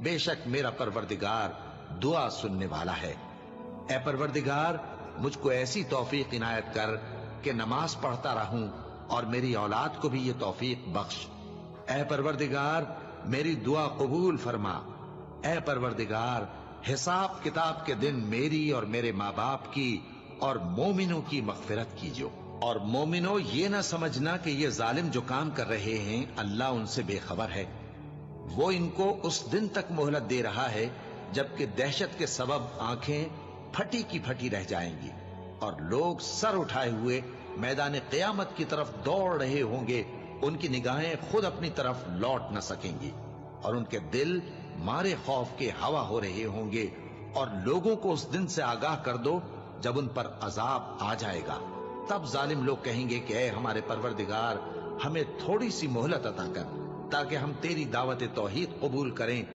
बेशक मेरा परवरदिगार दुआ सुनने वाला है। ए परवरदिगार, मुझको ऐसी तौफीक इनायत कर कि नमाज पढ़ता रहूं और मेरी औलाद को भी ये तौफीक बख्श। ए परवरदिगार, मेरी दुआ कबूल फरमा। ए परवरदिगार, हिसाब किताब के दिन मेरी और मेरे माँ बाप की और मोमिनों की मगफिरत कीजिए। और मोमिनो, ये ना समझना कि ये जालिम जो काम कर रहे हैं अल्लाह उनसे बेखबर है। वो इनको उस दिन तक मोहलत दे रहा है जबकि दहशत के सबब आंखें फटी की फटी रह जाएंगी और लोग सर उठाए हुए मैदान क़यामत की तरफ दौड़ रहे होंगे। उनकी निगाहें खुद अपनी तरफ लौट न सकेंगी और उनके दिल मारे खौफ के हवा हो रहे होंगे। और लोगों को उस दिन से आगाह कर दो जब उन पर अजाब आ जाएगा। तब जालिम लोग कहेंगे कि ऐ हमारे परवरदिगार, हमें थोड़ी सी मोहलत अता कर ताकि हम तेरी दावत तौहीद कबूल करें